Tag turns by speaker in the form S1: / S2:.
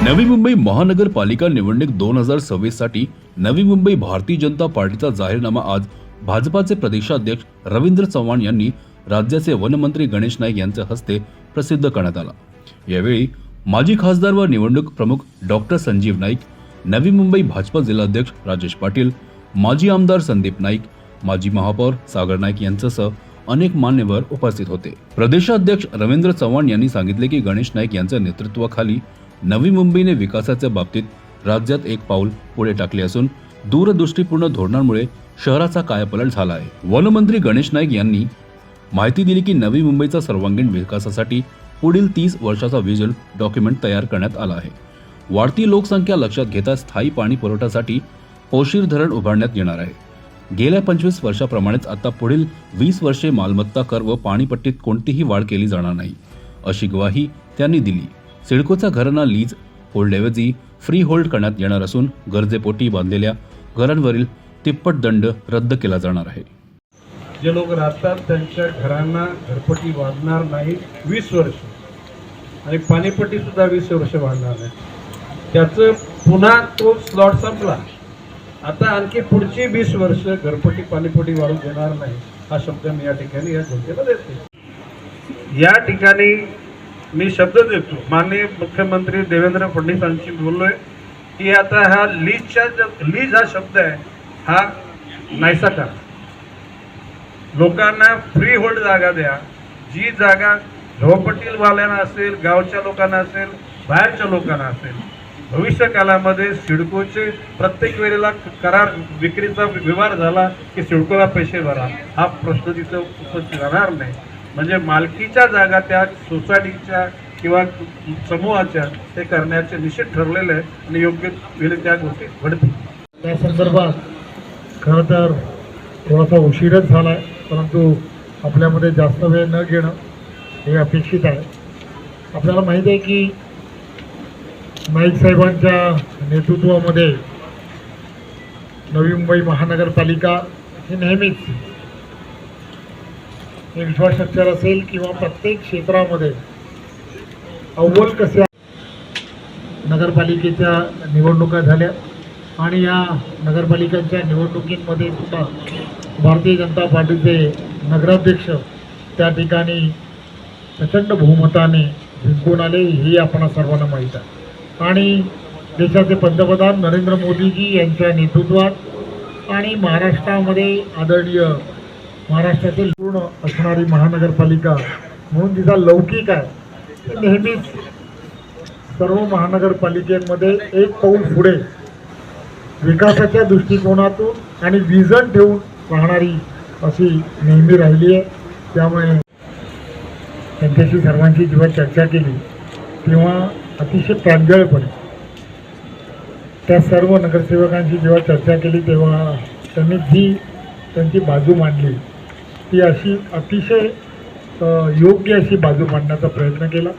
S1: नवी मुंबई महानगरपालिका निवडणूक 2026 साठी नवी मुंबई भारतीय जनता पार्टीचा जाहीरनामा आज भाजपाचे प्रदेशाध्यक्ष रवींद्र चव्हाण यांनी राज्याचे वनमंत्री गणेश नाईक यांच्या हस्ते प्रसिद्ध करण्यात आला। यावेळी माजी खासदार व निवडणूक प्रमुख डॉक्टर संजीव नाईक, नवी मुंबई भाजपा जिल्हाध्यक्ष राजेश पाटील, माजी आमदार संदीप नाईक, माजी महापौर सागर नाईक यांच्यासह अनेक मान्यवर उपस्थित होते। प्रदेशाध्यक्ष रवींद्र चव्हाण यांनी सांगितले की गणेश नाईक यांच्या नेतृत्वाखाली नवी मुंबईने विकासाच्या बाबतीत राज्यात एक पाऊल पुढे टाकले असून दूरदृष्टीपूर्ण धोरणांमुळे शहराचा कायापालट झाला आहे। वनमंत्री गणेश नाईक यांनी माहिती दिली की नवी मुंबईचा सर्वांगीण विकासासाठी पुढील 30 वर्षाचा व्हिजन डॉक्युमेंट तयार करण्यात आला आहे। वाढती लोकसंख्या लक्षात घेता स्थायी पाणी पुरवठ्यासाठी पोशीर धरण उभारण्यात येणार आहे। गेल्या 25 वर्षाप्रमाणेच आता पुढील 20 वर्षे मालमत्ता कर व पाणीपट्टीत कोणतीही वाढ केली जाणार नाही, अशी ग्वाही त्यांनी दिली। सिडकोच्या घरांना लीज होल्डऐवजी फ्री होल्ड करण्यात येणार असून गरजेपोटी बांधलेल्या घरांवरील तिप्पट दंड रद्द केला जाणार आहे।
S2: जे लोक राहतात त्यांच्या घरांना घरपट्टी वाढणार नाही 20 वर्ष आणि पाणीपट्टी सुद्धा 20 वर्ष वाढणार नाही। त्याचं पुन्हा तो स्लॉट संपला, आता आणखी पुढची 20 वर्ष घरपट्टी पाणीपट्टी वाढू देणार नाही, हा शब्द मी या ठिकाणी या जनतेला देतो। या ठिकाणी मी शब्द देतो, माननीय मुख्यमंत्री देवेंद्र फडणवीसांशी बोललोय की आता हा लीज हा शब्द आहे हा नाहीसा करा, लोकांना फ्री होल्ड जागा द्या। जी जागा झोपडपट्टीवाल्यांना असेल, गावच्या लोकांना असेल, बाहेरच्या लोकांना असेल, भविष्य काळामध्ये सिडकोचे प्रत्येक वेळेला करार विक्रीचा व्यवहार झाला की सिडकोला पैसे भरा, हा प्रश्न तिथं उपस्थित राहणार नाही। म्हणजे मालकीच्या जागा त्या सोसायटीच्या किंवा समूहाच्या ते करण्याचे निश्चित ठरलेले आहे आणि योग्य वेळी त्या गोष्टी घडतील।
S3: त्या संदर्भात खरं तर थोडासा उशीरच झाला आहे, परंतु आपल्यामध्ये जास्त वेळ न घेणं हे अपेक्षित आहे। आपल्याला माहीत आहे की नाईक साहेबांच्या नेतृत्वामध्ये नवी मुंबई महानगरपालिका ही नेहमीच इन्फ्रास्ट्रक्चर असेल किंवा प्रत्येक क्षेत्रामध्ये अव्वल कशा नगरपालिकेच्या निवडणुका झाल्या आणि या नगरपालिकांच्या निवडणुकीमध्ये सुद्धा भारतीय जनता पार्टीचे नगराध्यक्ष त्या ठिकाणी प्रचंड बहुमताने जिंकून आले, हे आपण सर्वांना माहीत आहे। आणि देशाचे पंतप्रधान नरेंद्र मोदीजी यांच्या नेतृत्वात आणि महाराष्ट्रामध्ये आदरणीय महाराष्ट्रातील पूर्ण असणारी महानगरपालिका म्हणून तिचा लौकिक आहे, ते नेहमीच सर्व महानगरपालिकेमध्ये एक पाऊल पुढे विकासाच्या दृष्टिकोनातून आणि विजन ठेवून राहणारी अशी नेहमी राहिली आहे। त्यामुळे त्यांच्याशी सर्वांची जेव्हा चर्चा केली तेव्हा अतिशय प्रांजळपणे त्या सर्व नगरसेवकांशी जेव्हा चर्चा केली तेव्हा त्यांनी जी त्यांची बाजू मांडली ती अशी अतिशय योग्य अशी बाजू मांडण्याचा प्रयत्न केला।